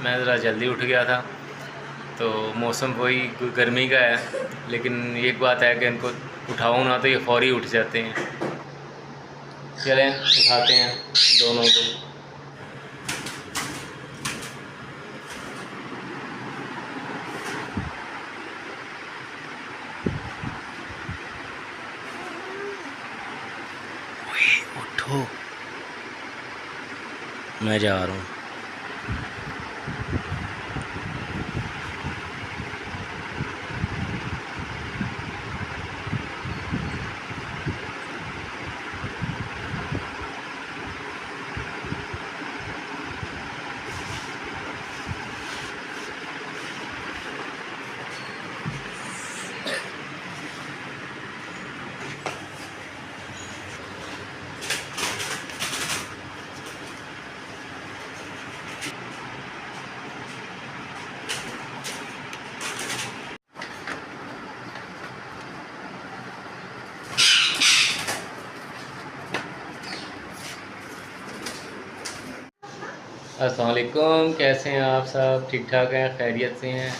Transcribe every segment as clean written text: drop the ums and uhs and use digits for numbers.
मैं ज़रा जल्दी उठ गया था, तो मौसम वही गर्मी का है, लेकिन एक बात है कि इनको उठाऊँ ना तो ये फौरी उठ जाते हैं। चलें उठाते हैं दोनों को। उठो, मैं जा रहा हूँ। अस्सलाम वालेकुम, कैसे हैं आप सब? ठीक ठाक हैं, खैरियत से हैं?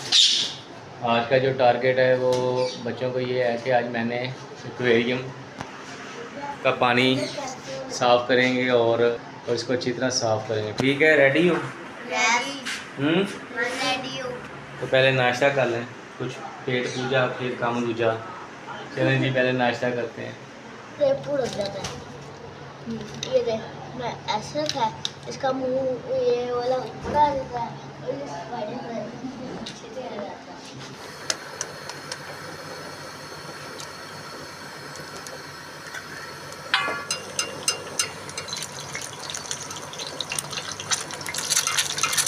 आज का जो टारगेट है वो बच्चों को ये है कि आज मैंने एक्वेरियम का पानी साफ़ करेंगे और इसको अच्छी तरह साफ़ करेंगे। ठीक है, रेडी हो? रेडी हो। तो पहले नाश्ता कर लें, कुछ पेट पूजा फिर काम दूजा। चलें जी, पहले नाश्ता करते हैं। ये देख, मैं ऐसा था, इसका मुंह ये वाला बड़ा रहता है और ये स्पाइडर अच्छे से आ जाता है।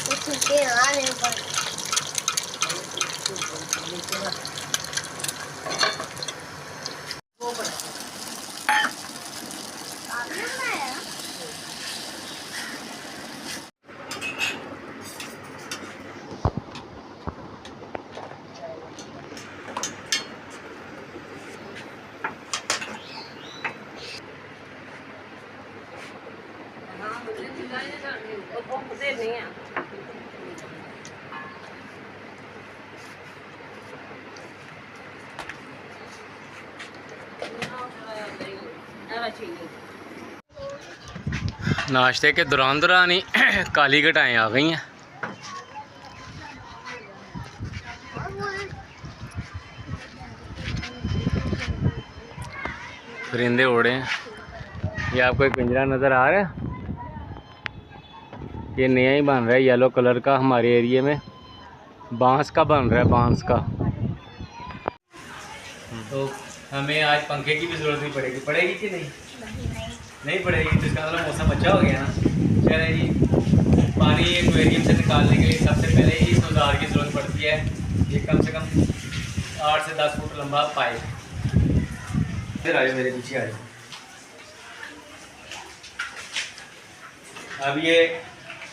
वो छुट्टे आ रहे पर नाश्ते के दौरान ही काली घटाएँ आ गई हैं। परिंदे उड़े हैं। ये आपको एक पिंजरा नज़र आ रहा है? ये नया ही बन रहा है, येलो कलर का। हमारे एरिया में बांस का बन रहा है, बांस का। तो हमें आज पंखे की भी ज़रूरत नहीं पड़ेगी। पड़ेगी कि नहीं? नहीं पड़ेगी, तो इसका मतलब मौसम अच्छा हो गया ना। चले जी, पानी एक्वेरियम से निकालने के लिए सबसे पहले ही इस औजार की ज़रूरत पड़ती है। ये कम से कम 8 से 10 फुट लंबा पाइप। इधर आ जाओ, मेरे पीछे आ जाओ। अब ये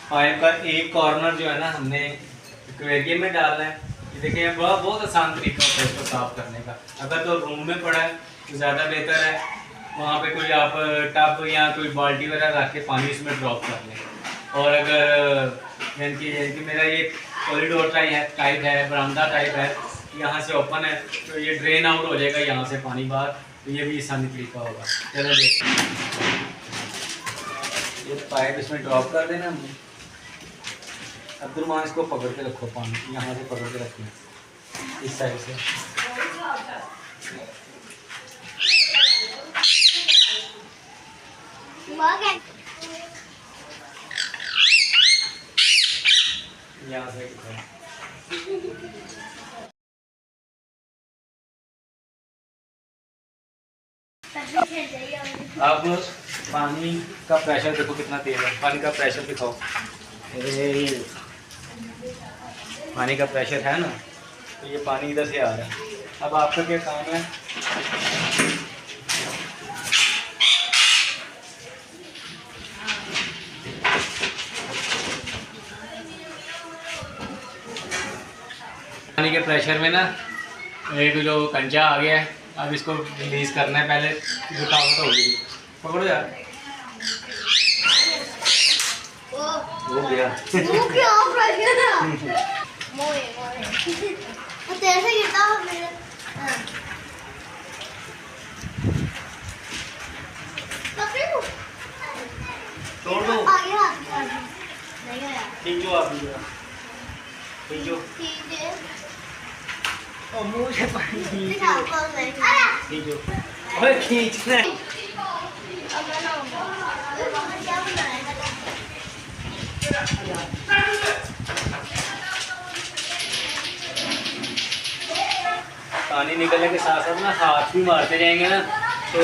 पाइप का एक कॉर्नर जो है ना, हमने एक्वेरियम में डालना है। ये देखिए, बहुत आसान तरीका होता है इसको साफ़ करने का। अगर तो रूम में पड़ा है तो ज़्यादा बेहतर है, वहाँ पे कोई आप टब या कोई बाल्टी वगैरह रख के पानी इसमें ड्रॉप कर लें। और अगर यानी कि मेरा ये कॉरिडोर टाइप है, बरामदा टाइप है, यहाँ से ओपन है, तो ये ड्रेन आउट हो जाएगा यहाँ से पानी बाहर। तो ये भी आसानी तरीका होगा। चलो देखते, ये पाइप इसमें ड्रॉप कर देना हमने। अब्दुलमान, इसको पकड़ के रखो, पानी यहाँ से पकड़ के रखना, इस साइड से। यहाँ से अब पानी का प्रेशर देखो कितना तेज है। पानी का प्रेशर दिखाओ। पानी का प्रेशर है ना, तो ये पानी इधर से आ रहा है। अब आपका क्या काम है, पानी के प्रेशर में ना एक जो कंचा आ गया है, अब इसको रिलीज़ करना है। पहले रुकावट होगी, पकड़ो यार। हो गया। मुंह क्यों ऑफ रख गया? मोए मोए तेरे से गिरता हूँ मेरे। हाँ। पकड़ी हूँ। तोड़ दो। आगे हाथ नहीं गया। खींचो आप खींचो। खींचे। ओ मुंह से पानी दिखा खींचो। कौन नहीं। अरे खींचो। ओए खींचना है। अब बनाऊंगा। क्या बनाएगा? पानी निकलने के साथ साथ ना हाथ भी मारते जाएंगे ना, तो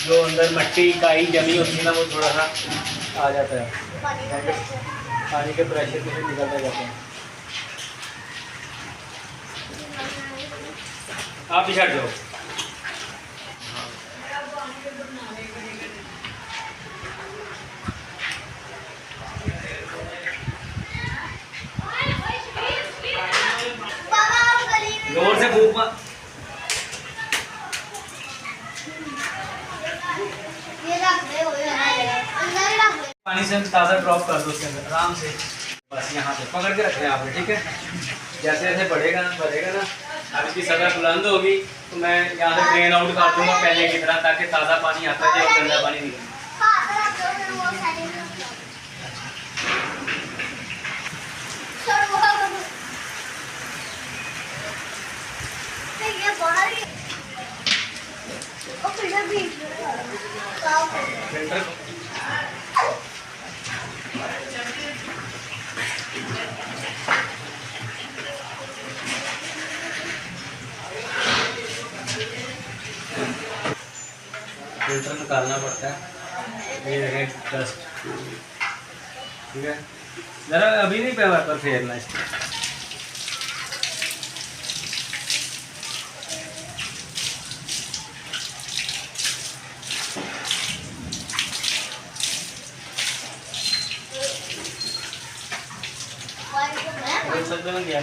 जो अंदर मट्टी काई जमी होती है ना, वो थोड़ा सा आ जाता है। पानी के प्रेशर से निकलता जाता है। आप भी छट जाओ। जोर से फूक मत। ये रख दे, अंदर ही रख दे। पानी से ताज़ा ड्रॉप कर दो उसके अंदर आराम से, बस यहाँ पे पकड़ के रखना है आपने, ठीक है। जैसे जैसे बढ़ेगा ना, अब इसकी सतह बुलंद होगी तो मैं यहाँ से ड्रेन आउट कर दूंगा पहले की तरह, ताकि ताज़ा पानी आता जाए और गंदा पानी निकले। फिल्टर फिल्टर निकालना पड़ता है, ये है डस्ट, ठीक है। ज़रा अभी नहीं पेपर पर फेरना इसको। सब बन गया।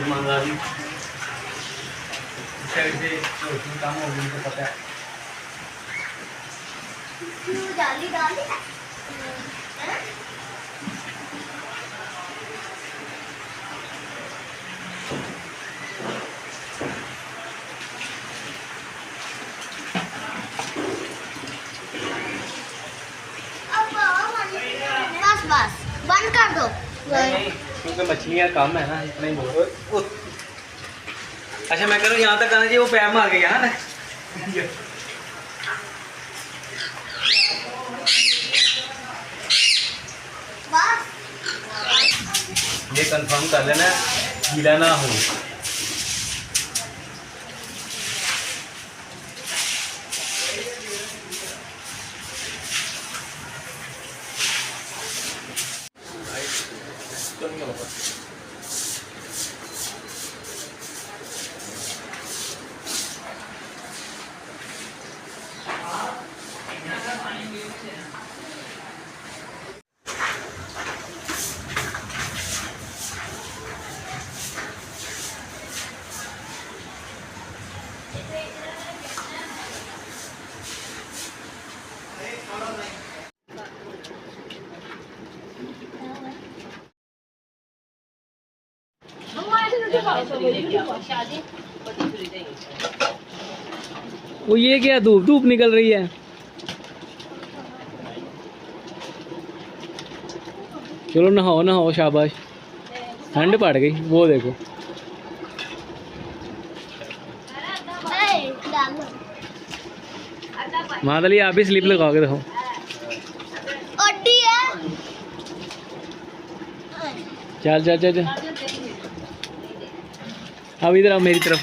ईमानदारी से काम हो गई तो पता है। डाली डाली बस बंद कर दो। नहीं, क्योंकि मछलियाँ कम है ना, इतना ही बहुत। अच्छा मैं कह रहा हूँ यहाँ तक आना चाहिए, वो पैर मार गया है ना। ये कंफर्म कर लेना गीला ना हो। वो ये क्या धूप धूप निकल रही है। चलो नहाओ नहाओ, शाबाश। ठंड पड़ गई, वो देखो। मादली आप भी स्लिप लगा के देखो। चल चल चल चल, अब इधर आओ मेरी तरफ।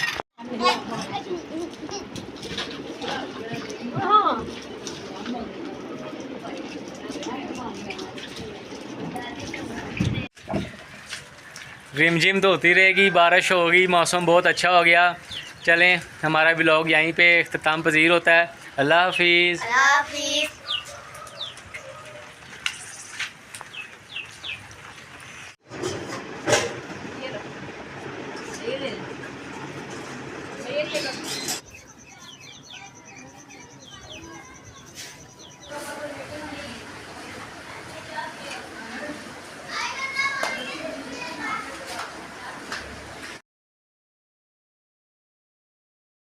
रिमझिम तो होती रहेगी, बारिश होगी, मौसम बहुत अच्छा हो गया। चलें, हमारा व्लॉग यहीं पे इख्तिताम पजीर होता है। अल्लाह हाफिज़।